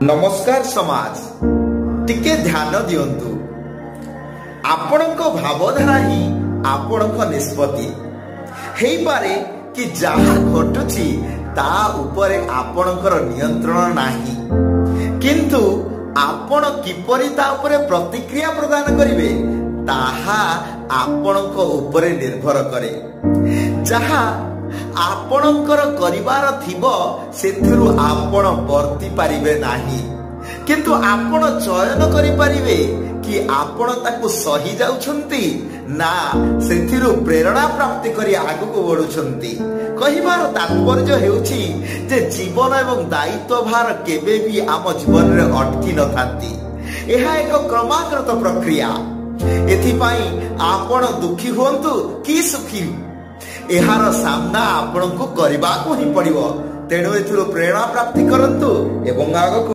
नमस्कार समाज टिके ध्यान दियंतु आपणक भावधारा ही आपणक निष्पत्ति हेई पारे कि जहा घटुची ता उपरे आपणकर नियंत्रण नाही किंतु आपण किपरि ता उपरे प्रतिक्रिया प्रदान करिवे ताहा आपणक उपरे निर्भर करे। जहा आपणकर करिवार थिबो सेथिरु आपण वर्ती पारिबे नाही किंतु आपण चयन करि पारिबे कि आपण ताकु सही जाउछंती ना सेथिरु प्रेरणा प्राप्ति करी आगु बढ़ुछंती। कहिबार तात्पर्य हेउछि जे जीवन एवं दायित्व भार केबे भी आम जीवन रे अटकी न थांती। एहा एक क्रमागत प्रक्रिया। एथिपाई आपण दुखी होंतु कि सुखी एहार सामना आपन को करबा को ही पड़िबो। तेणु एथिरो प्रेरणा प्राप्ति करंतु एवं आगो